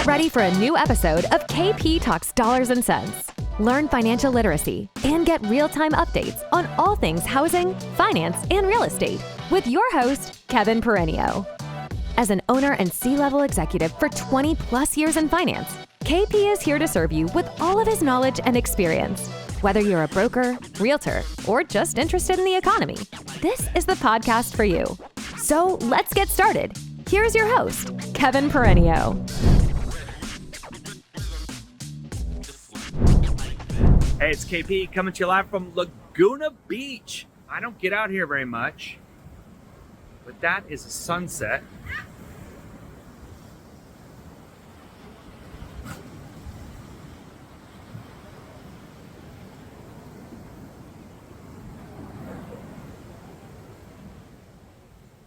Get ready for a new episode of KP Talks Dollars and Cents. Learn financial literacy and get real-time updates on all things housing, finance, and real estate with your host, Kevin Perenio. As an owner and C-level executive for 20 plus years in finance, KP is here to serve you with all of his knowledge and experience. Whether you're a broker, realtor, or just interested in the economy, this is the podcast for you. So let's get started. Here's your host, Kevin Perenio. Hey, it's KP coming to you live from Laguna Beach. I don't get out here very much, but that is a sunset.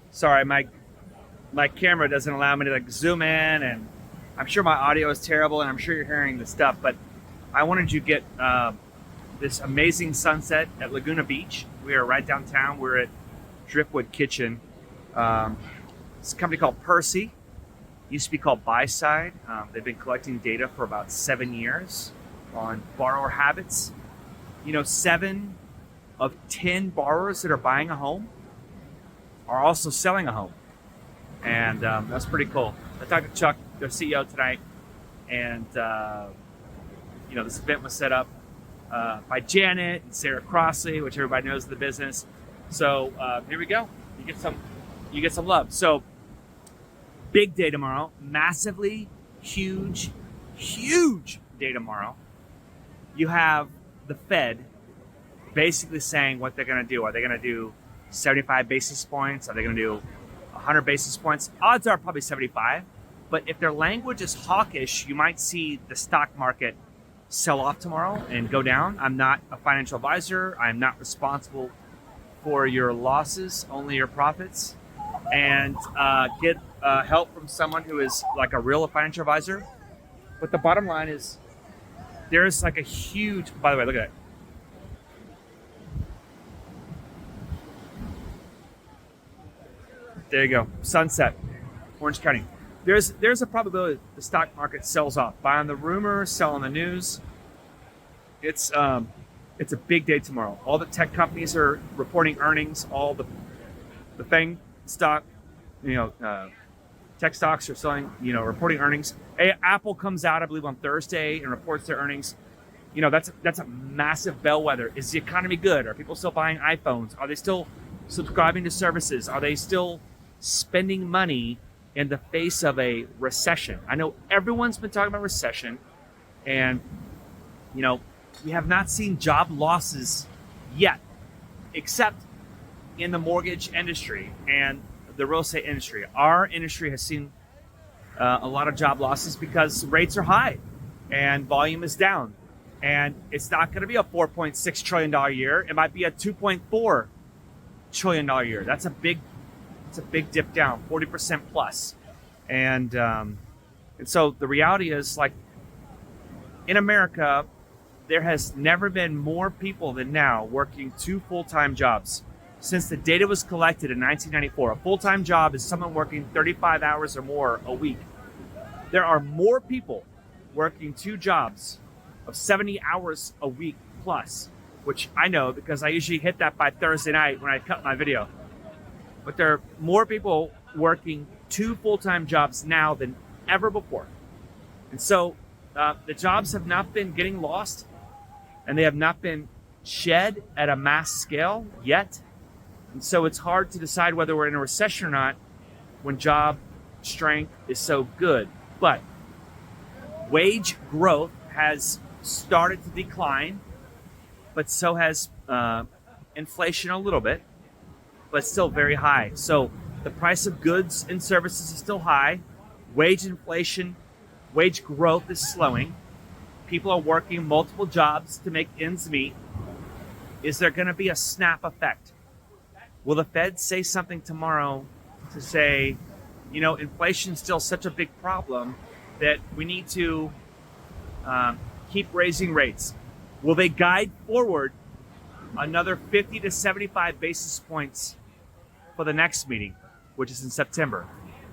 Sorry, my camera doesn't allow me to zoom in, and I'm sure my audio is terrible, and I'm sure you're hearing the stuff, but I wanted you to get this amazing sunset at Laguna Beach. We are right downtown. We're at Driftwood Kitchen. It's a company called Percy. Used to be called Buyside. They've been collecting data for about 7 years on borrower habits. 7 of 10 borrowers that are buying a home are also selling a home. And that's pretty cool. I talked to Chuck, their CEO, tonight, and this event was set up by Janet and Sarah Crossley, which everybody knows in the business. So here we go. You get some love. So big day tomorrow, massively huge day tomorrow. You have the Fed basically saying what they're going to do. Are they going to do 75 basis points? Are they going to do 100 basis points? Odds are probably 75. But if their language is hawkish, you might see the stock market sell off tomorrow and go down. I'm not a financial advisor. I'm not responsible for your losses, only your profits. And get help from someone who is like a real financial advisor. But the bottom line is there's like a huge, by the way, look at it. There you go. Sunset, Orange County. There's a probability the stock market sells off. Buy on the rumor, sell on the news. It's a big day tomorrow. All the tech companies are reporting earnings. All the FANG stock, tech stocks are selling, reporting earnings. Apple comes out, I believe, on Thursday and reports their earnings. That's a massive bellwether. Is the economy good? Are people still buying iPhones? Are they still subscribing to services? Are they still spending money in the face of a recession? I know everyone's been talking about recession, and we have not seen job losses yet, except in the mortgage industry and the real estate industry. Our industry has seen a lot of job losses because rates are high and volume is down, and it's not going to be a $4.6 trillion year. It might be a $2.4 trillion year. That's a big dip down, 40% plus. And so the reality is, like, in America, there has never been more people than now working 2 full-time jobs. Since the data was collected in 1994, a full-time job is someone working 35 hours or more a week. There are more people working 2 jobs of 70 hours a week plus, which I know because I usually hit that by Thursday night when I cut my video. But there are more people working 2 full-time jobs now than ever before. And so the jobs have not been getting lost, and they have not been shed at a mass scale yet. And so it's hard to decide whether we're in a recession or not when job strength is so good. But wage growth has started to decline, but so has inflation a little bit, but still very high. So the price of goods and services is still high. Wage inflation, wage growth is slowing. People are working multiple jobs to make ends meet. Is there going to be a snap effect? Will the Fed say something tomorrow to say, inflation is still such a big problem that we need to keep raising rates? Will they guide forward another 50 to 75 basis points for the next meeting, which is in September?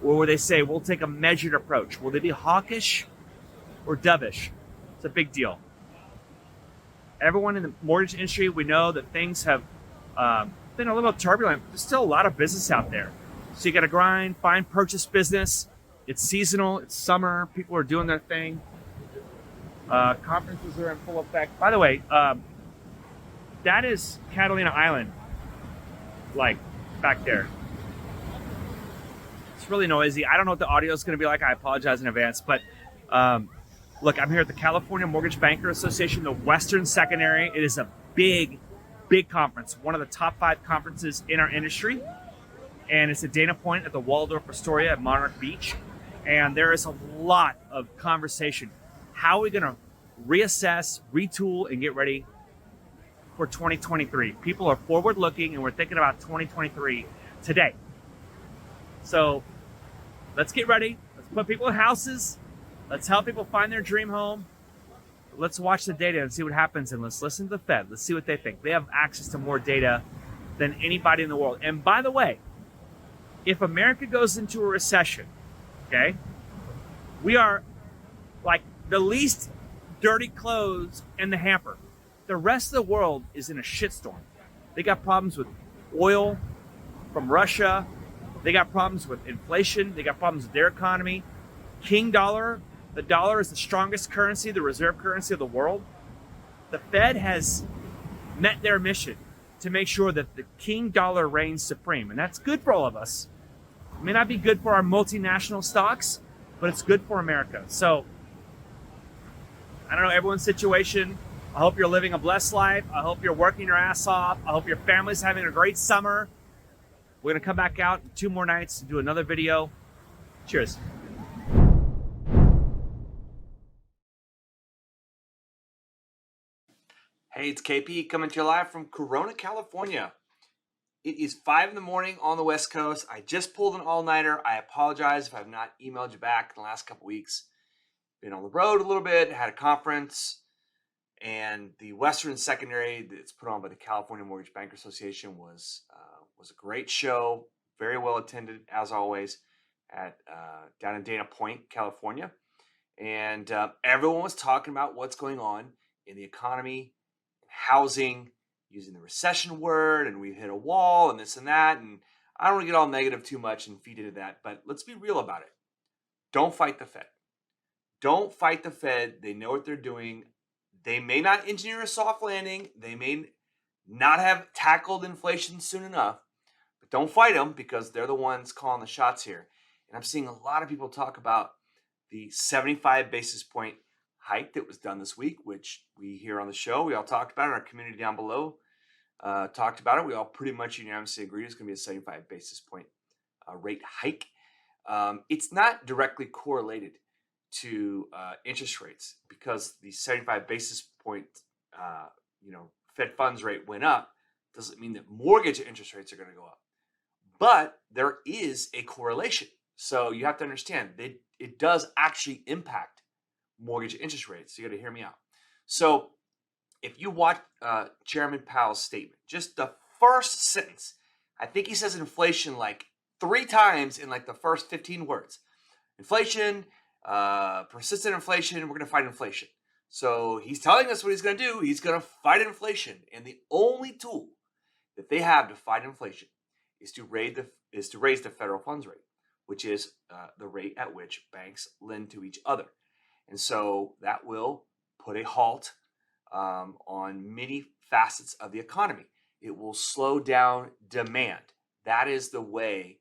Or will they say, we'll take a measured approach? Will they be hawkish or dovish. It's a big deal. Everyone in the mortgage industry, we know that things have been a little turbulent. There's still a lot of business out there. So you got to grind, find purchase business. It's seasonal. It's summer. People are doing their thing. Conferences are in full effect. By the way, that is Catalina Island, like back there. It's really noisy. I don't know what the audio is going to be like. I apologize in advance. But look, I'm here at the California Mortgage Banker Association, the Western Secondary. It is a big, big conference, one of the top 5 conferences in our industry. And it's at Dana Point at the Waldorf Astoria at Monarch Beach. And there is a lot of conversation. How are we going to reassess, retool, and get ready for 2023? People are forward looking, and we're thinking about 2023 today. So let's get ready. Let's put people in houses. Let's help people find their dream home. Let's watch the data and see what happens, and let's listen to the Fed. Let's see what they think. They have access to more data than anybody in the world. And by the way, if America goes into a recession, okay, we are like the least dirty clothes in the hamper. The rest of the world is in a shitstorm. They got problems with oil from Russia. They got problems with inflation. They got problems with their economy. King dollar, the dollar is the strongest currency, the reserve currency of the world. The Fed has met their mission to make sure that the king dollar reigns supreme. And that's good for all of us. It may not be good for our multinational stocks, but it's good for America. So, I don't know everyone's situation. I hope you're living a blessed life. I hope you're working your ass off. I hope your family's having a great summer. We're going to come back out in 2 more nights and do another video. Cheers. Hey, it's KP coming to you live from Corona, California. It is 5 in the morning on the West Coast. I just pulled an all-nighter. I apologize if I've not emailed you back in the last couple weeks. Been on the road a little bit, had a conference, and the Western Secondary that's put on by the California Mortgage Banker Association was a great show, very well attended as always, at down in Dana Point, California, and everyone was talking about what's going on in the economy, housing, using the recession word, and we've hit a wall and this and that. And I don't want to get all negative too much and feed into that, but let's be real about it. Don't fight the Fed. Don't fight the Fed. They know what they're doing. They may not engineer a soft landing. They may not have tackled inflation soon enough, but don't fight them because they're the ones calling the shots here. And I'm seeing a lot of people talk about the 75 basis point hike that was done this week, which we here on the show, we all talked about it. Our community down below talked about it. We all pretty much unanimously agreed it's going to be a 75 basis point rate hike. It's not directly correlated to interest rates because the 75 basis point, Fed funds rate went up. Doesn't mean that mortgage interest rates are going to go up, but there is a correlation. So you have to understand that it does actually impact mortgage interest rates. So you got to hear me out. So if you watch Chairman Powell's statement, just the first sentence, I think he says inflation like 3 times in like the first 15 words. Inflation, persistent inflation, we're going to fight inflation. So he's telling us what he's going to do. He's going to fight inflation. And the only tool that they have to fight inflation is to raise the federal funds rate, which is the rate at which banks lend to each other. And so that will put a halt on many facets of the economy. It will slow down demand. That is the way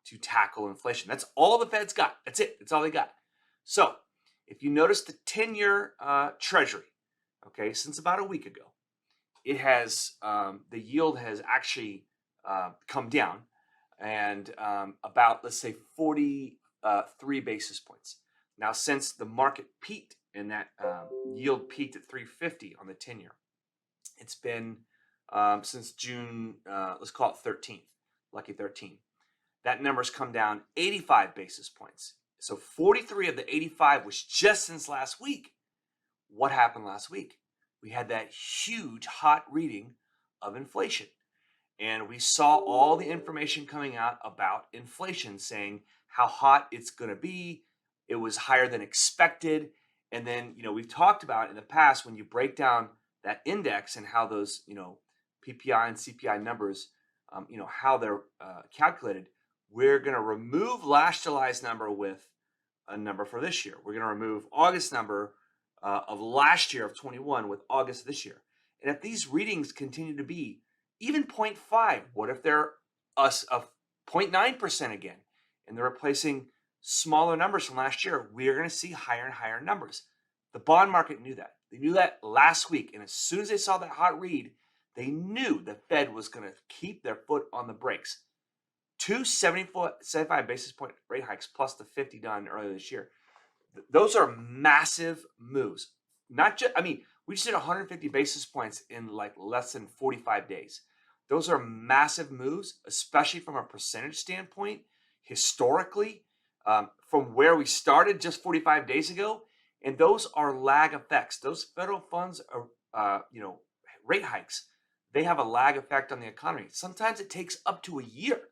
to tackle inflation. That's all the Fed's got. That's it. That's all they got. So if you notice the 10-year Treasury, okay, since about a week ago, it has the yield has actually come down and about, let's say, 43 basis points. Now, since the market peaked and that yield peaked at 350 on the 10-year, it's been since June, let's call it 13th, lucky 13. That number's come down 85 basis points. So 43 of the 85 was just since last week. What happened last week? We had that huge hot reading of inflation. And we saw all the information coming out about inflation saying how hot it's going to be. It was higher than expected. And then, we've talked about in the past when you break down that index and how those, PPI and CPI numbers, how they're calculated. We're going to remove last July's number with a number for this year. We're going to remove August number of last year of 21 with August this year. And if these readings continue to be even 0.5, what if they're us of 0.9% again, and they're replacing smaller numbers from last year? We're going to see higher and higher numbers. The bond market knew that. They knew that last week. And as soon as they saw that hot read, they knew the Fed was going to keep their foot on the brakes. 75 basis point rate hikes plus the 50 done earlier this year. Those are massive moves. Not just, we just did 150 basis points in like less than 45 days. Those are massive moves, especially from a percentage standpoint, historically, from where we started just 45 days ago. And those are lag effects. Those federal funds are, rate hikes, they have a lag effect on the economy. Sometimes it takes up to a year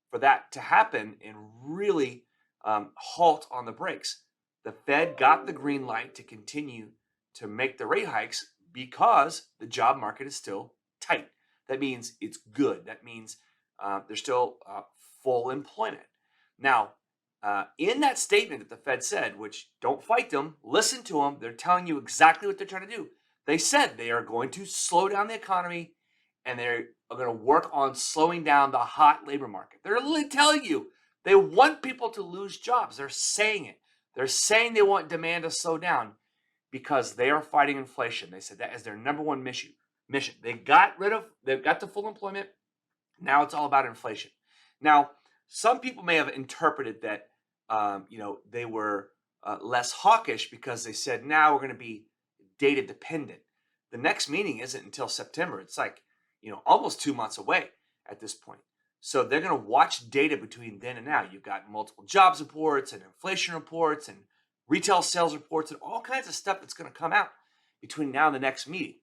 for that to happen and really halt on the brakes. The Fed got the green light to continue to make the rate hikes because the job market is still tight. That means it's good. That means there's still full employment. Now, in that statement that the Fed said, which don't fight them, listen to them, they're telling you exactly what they're trying to do. They said they are going to slow down the economy and they're going to work on slowing down the hot labor market. They're literally telling you they want people to lose jobs. They're saying it. They're saying they want demand to slow down because they are fighting inflation. They said that as their number one mission. They've got the full employment. Now it's all about inflation. Now, some people may have interpreted that, they were less hawkish because they said, now we're going to be data dependent. The next meeting isn't until September. It's like, almost 2 months away at this point. So they're going to watch data between then and now. You've got multiple jobs reports and inflation reports and retail sales reports and all kinds of stuff that's going to come out between now and the next meeting.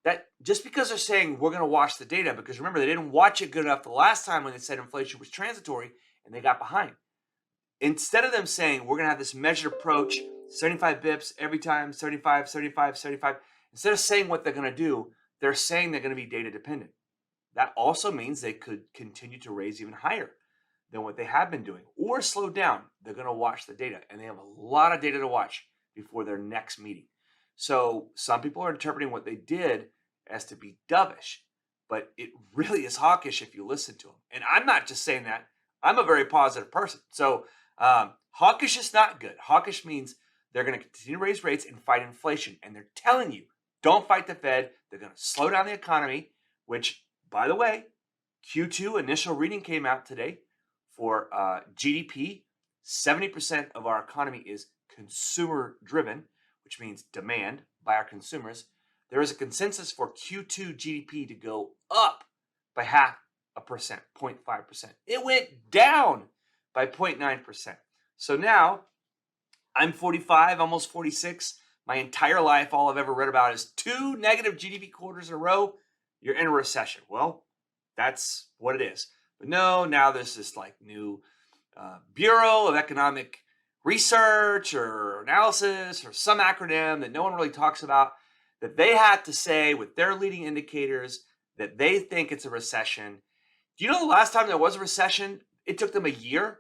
That just because they're saying we're going to watch the data, because remember, they didn't watch it good enough the last time when they said inflation was transitory and they got behind. Instead of them saying we're going to have this measured approach, 75 bips every time, 75, 75, 75, instead of saying what they're going to do, they're saying they're going to be data dependent. That also means they could continue to raise even higher than what they have been doing or slow down. They're going to watch the data, and they have a lot of data to watch before their next meeting. So some people are interpreting what they did as to be dovish, but it really is hawkish if you listen to them. And I'm not just saying that. I'm a very positive person. So hawkish is not good. Hawkish means they're going to continue to raise rates and fight inflation. And they're telling you, don't fight the Fed. They're going to slow down the economy, which, by the way, Q2 initial reading came out today for GDP. 70% of our economy is consumer driven, which means demand by our consumers. There is a consensus for Q2 GDP to go up by 0.5%, 0.5%. It went down by 0.9%. So now I'm 45, almost 46. My entire life, all I've ever read about is 2 negative GDP quarters in a row. You're in a recession. Well, that's what it is. But no, now there's this like new Bureau of Economic Research or Analysis or some acronym that no one really talks about, that they had to say with their leading indicators that they think it's a recession. Do you know the last time there was a recession, it took them a year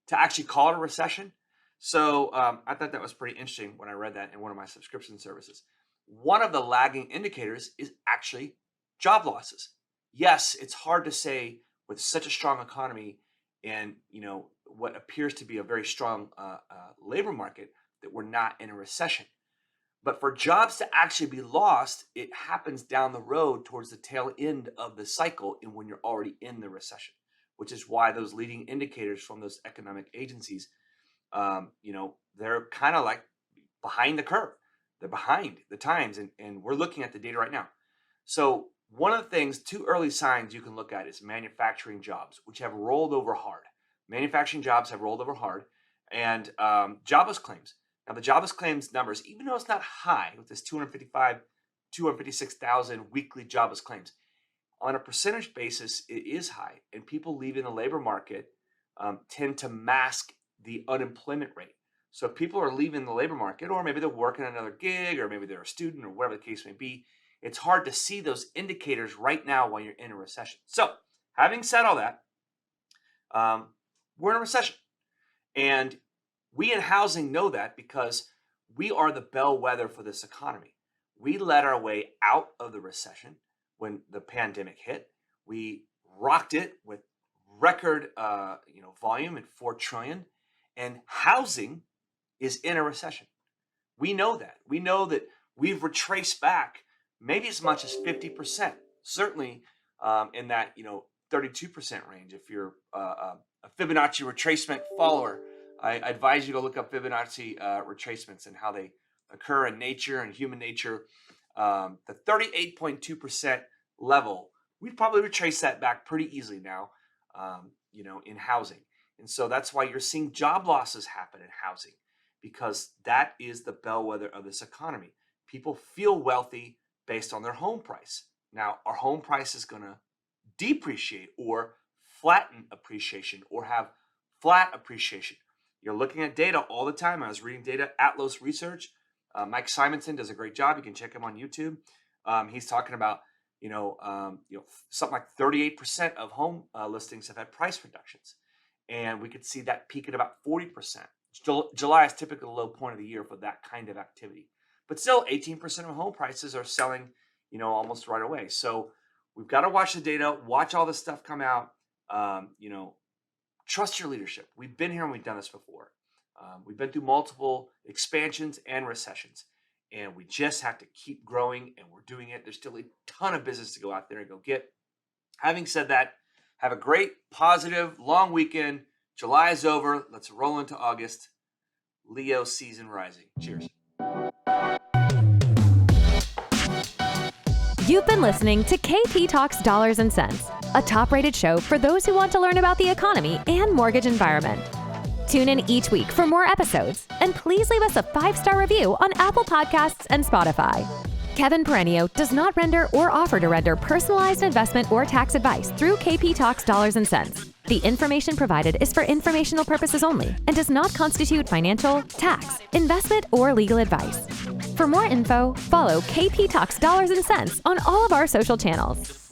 to actually call it a recession? So I thought that was pretty interesting when I read that in one of my subscription services. One of the lagging indicators is actually job losses. Yes, it's hard to say with such a strong economy and what appears to be a very strong labor market that we're not in a recession. But for jobs to actually be lost, it happens down the road towards the tail end of the cycle and when you're already in the recession, which is why those leading indicators from those economic agencies, they're kind of like behind the curve. They're behind the times, and we're looking at the data right now. So one of the things, 2 early signs you can look at is manufacturing jobs, which have rolled over hard. Manufacturing jobs have rolled over hard, and jobless claims. Now, the jobless claims numbers, even though it's not high with this 256,000 weekly jobless claims, on a percentage basis, it is high. And people leaving the labor market tend to mask the unemployment rate. So people are leaving the labor market, or maybe they're working another gig, or maybe they're a student, or whatever the case may be. It's hard to see those indicators right now when you're in a recession. So having said all that, we're in a recession. And we in housing know that because we are the bellwether for this economy. We led our way out of the recession when the pandemic hit. We rocked it with record volume at 4 trillion, and housing is in a recession. We know that. We know that we've retraced back maybe as much as 50%, certainly in that 32% range. If you're a Fibonacci retracement follower, I advise you to look up Fibonacci retracements and how they occur in nature and human nature. The 38.2% level, we'd probably retrace that back pretty easily now, in housing. And so that's why you're seeing job losses happen in housing, because that is the bellwether of this economy. People feel wealthy based on their home price. Now, our home price is going to depreciate or flatten appreciation or have flat appreciation. You're looking at data all the time. I was reading data, Atlas Research. Mike Simonson does a great job. You can check him on YouTube. He's talking about, something like 38% of home listings have had price reductions. And we could see that peak at about 40%. July is typically the low point of the year for that kind of activity. But still, 18% of home prices are selling, almost right away. So we've got to watch the data, watch all this stuff come out, trust your leadership. We've been here and we've done this before. We've been through multiple expansions and recessions, and we just have to keep growing, and we're doing it. There's still a ton of business to go out there and go get. Having said that, have a great, positive, long weekend. July is over. Let's roll into August. Leo season rising. Cheers. You've been listening to KP Talks Dollars and Cents, a top-rated show for those who want to learn about the economy and mortgage environment. Tune in each week for more episodes, and please leave us a 5-star review on Apple Podcasts and Spotify. Kevin Perenio does not render or offer to render personalized investment or tax advice through KP Talks Dollars and Cents. The information provided is for informational purposes only and does not constitute financial, tax, investment, or legal advice. For more info, follow KP Talks Dollars and Cents on all of our social channels.